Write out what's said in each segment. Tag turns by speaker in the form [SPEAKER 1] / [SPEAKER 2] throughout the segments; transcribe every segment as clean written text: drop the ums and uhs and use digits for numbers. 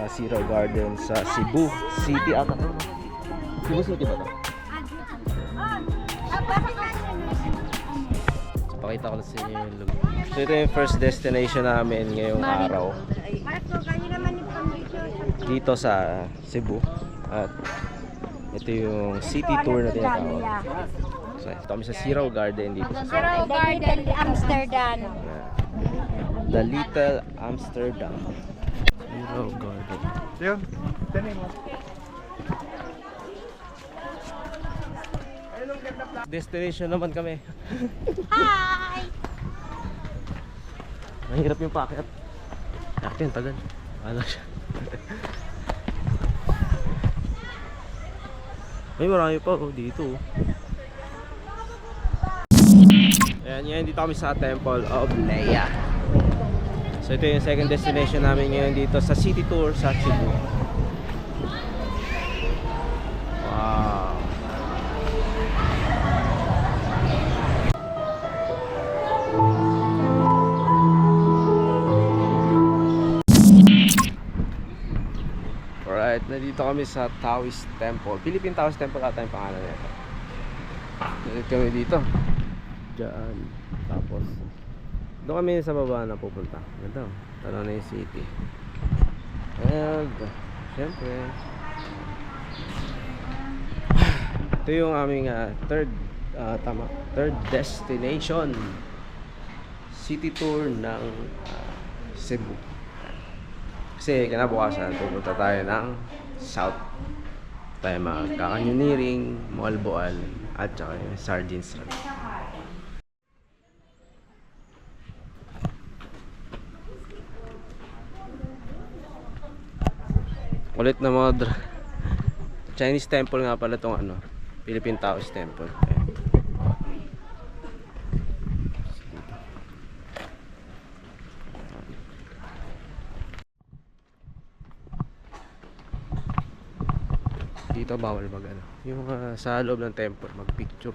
[SPEAKER 1] Zero Garden sa Cebu City ata to. Cebu City ba to? So, pakita ko lang sa inyo yung lugar. So ito yung first destination namin ngayong araw dito sa Cebu. At ito yung city tour na tinatawag. So ito kami sa Zero Garden dito sa
[SPEAKER 2] Zero Garden, Amsterdam.
[SPEAKER 1] The Little Amsterdam. Zero Garden.
[SPEAKER 3] Yun, tanin mo.
[SPEAKER 1] Destination naman kami.
[SPEAKER 2] Hi!
[SPEAKER 1] Mahirap yung paakyat. Akin, tagal. Ano siya? May marami pa dito. Ayan, yan. Dito kami sa Temple of Leia. So ito yung second destination namin ngayon dito sa city tour sa Cebu. Wow. Alright, nandito kami sa Taoist Temple. Philippine Taoist Temple ata yung pangalan nito. Nandito kami dito. Diyan. Tapos doon kami sa baba na pupunta. Ganda. Tanaw na yung city. And syempre ito yung aming third destination. City tour ng Cebu. Kasi kinabukasan pupunta tayo ng South. Tayo magkakanyuniring, Moalboal at saka yung Sardines Run. Ulit na mga Chinese temple nga pala itong ano, Philippine Taoist Temple. Ayan. Dito bawal mag ano, yung sa loob ng temple mag picture.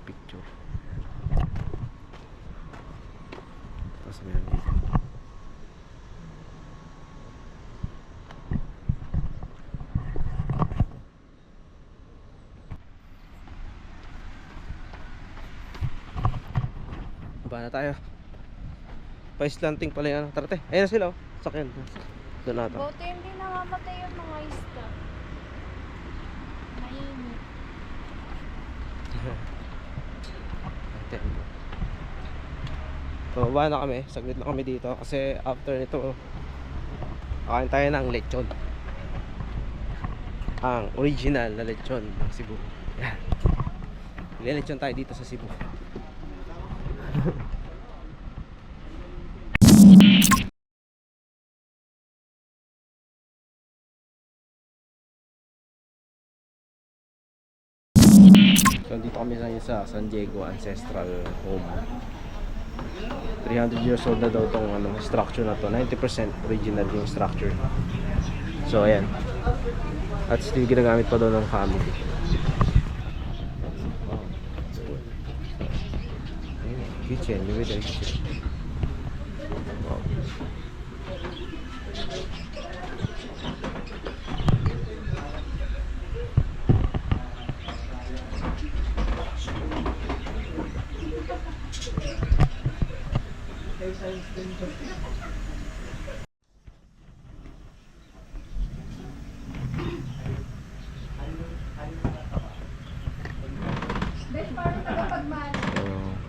[SPEAKER 1] Tapos meron dito. Ba na tayo. Pa-slanting pala yan. Tara te. Ayun na sila oh. Sakyan. Doon na ito.
[SPEAKER 2] Buti hindi namamatay yung mga isda. Mainit.
[SPEAKER 1] So, baba na kami. Saglit na kami dito. Kasi after nito, kakain tayo ng lechon. Ang original na lechon ng Cebu. Yan. Lechon tayo dito sa Cebu. So dito kami sa San Diego Ancestral Home. 300 years old na daw tong ano, structure na to. 90% original yung structure. So ayan. At still ginagamit pa daw ng family. Kitchen, yung with the kitchen. Wow.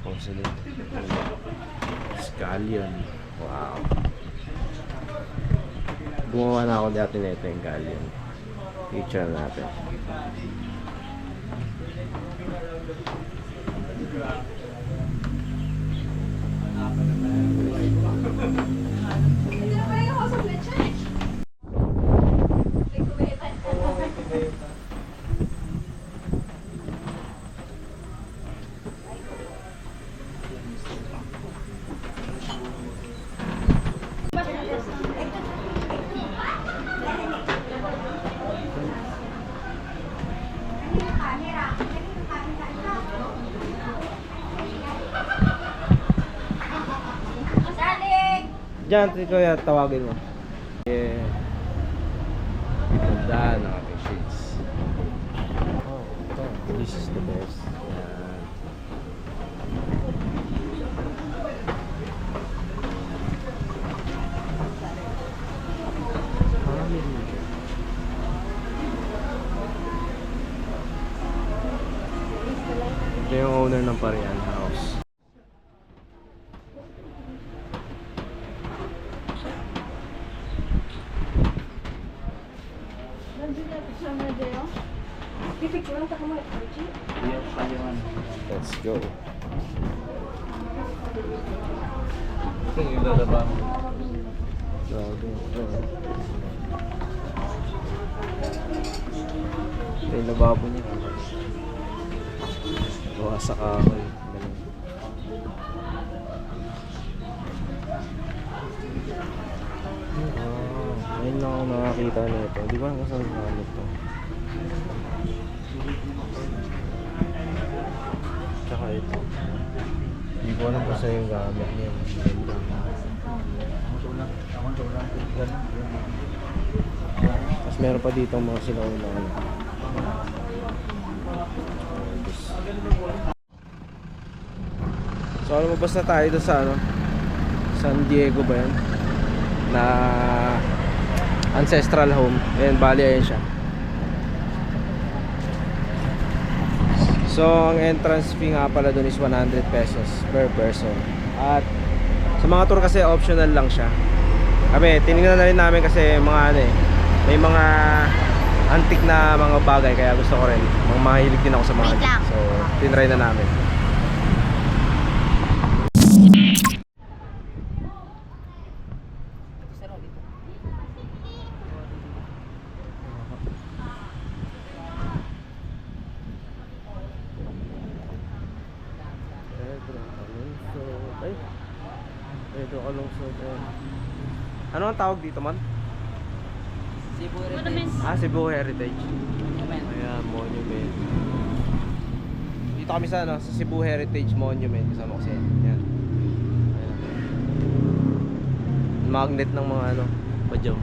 [SPEAKER 1] Consulate. Scallion. Wow. Gumawa na ako dati na ito yung Scallion. Picture natin. Diyan, kuya, tawagin mo. Yeah. Ganda ng ating shades. Oh, ito. This is the best. Yan. Ito yung owner ng Parian House. Let's go. Grabe. Ito yung lababo niya. Gawa sa kahoy. Ganun. Ayun lang ako nakakita nito. Di ba ang kasama sa ito? Tsaka ito. Hindi ko alam kung saan yung gamit niya. Tapos meron pa dito mga silaw na ano. So lumabas na tayo doon sa ano, San Diego ba yan? Na ancestral home. Ayan, bali ayan siya. So ang entrance fee nga pala doon is 100 pesos per person. At sa mga tour kasi optional lang siya. Kami tinignan na rin namin kasi mga ano eh, may mga antique na mga bagay kaya gusto ko rin. Mahilig din ako sa mga
[SPEAKER 2] Wait lang.
[SPEAKER 1] So tinry na namin. Pedro Alonso. Ano ang tawag dito man?
[SPEAKER 4] Cebu Heritage.
[SPEAKER 1] Cebu Heritage. Ayan, monument. Dito kami sa ano, sa Cebu Heritage Monument. Kasama ko siya. Ayan. Ayan. Magnet ng mga ano, badyong.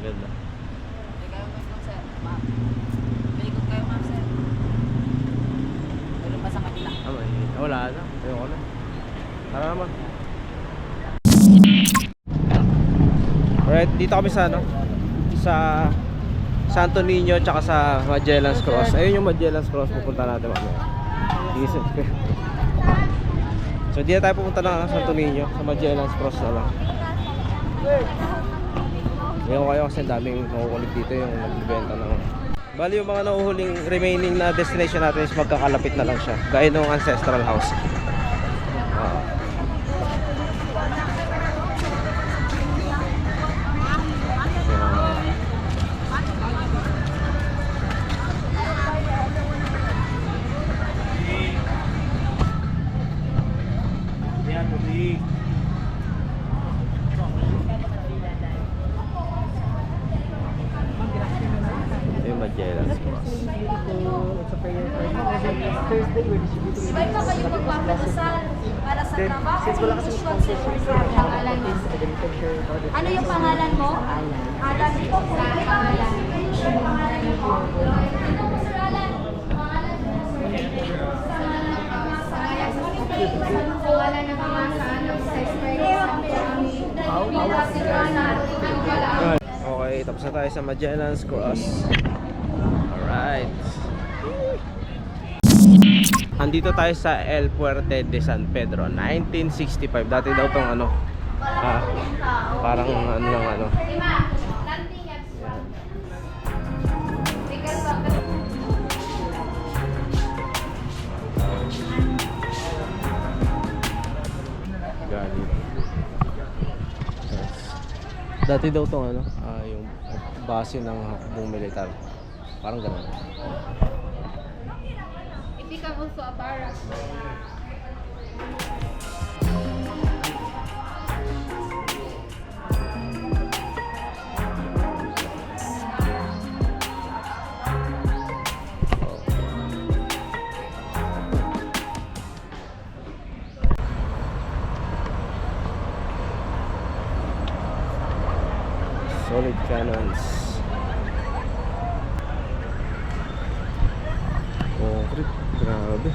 [SPEAKER 1] Ganda.
[SPEAKER 4] Hindi kayo may sir. Ma'am. Malikot kayo ma'am sir. Tulong pa sa kanila.
[SPEAKER 1] Wala na. Ayoko na. Tara naman. Alright, dito kami sa ano, sa Santo Niño tsaka sa Magellan's Cross. Ayun yung Magellan's Cross, pupunta natin mamaya. So di na tayo pupunta na Santo Niño, sa Magellan's Cross na lang. Ngayon kayo kasi daming nakukulit dito yung nagbibenta ng bali yung mga nahuhuling remaining na destination natin is magkakalapit na lang siya. Gaya nung ancestral house. Yung Magellan's Cross.
[SPEAKER 2] Ba't pa kayo magpapasal para sa trabaho? Since wala kasi pangalan mo. Ano yung pangalan mo? Alan. Ito po. Pangalan mo. Pangalan ng mga sa ano sa
[SPEAKER 1] Okay, tapos na tayo sa Magellan's Cross. Alright. Andito tayo sa El Puente de San Pedro, 1965. Dati daw tong ano, parang ano lang ano. Galit. Dati daw tong ano, yung base ng hukbong militar. Parang gano'n.
[SPEAKER 2] It became also a barracks.
[SPEAKER 1] So Solid cannons. Concrete. Grabe.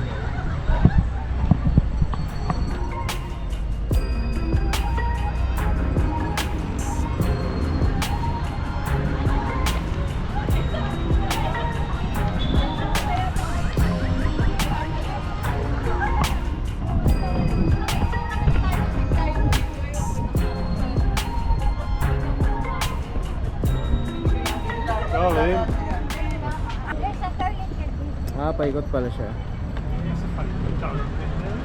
[SPEAKER 3] Darling.
[SPEAKER 2] There's a toilet here.
[SPEAKER 1] Ah, paikot pala siya.
[SPEAKER 3] It's a fucking dome in there.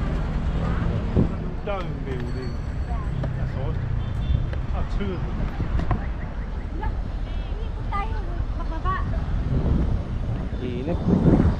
[SPEAKER 3] Dome building. That's odd. Oh, two of them.
[SPEAKER 2] Look, hindi po tayo bababa.
[SPEAKER 1] Init.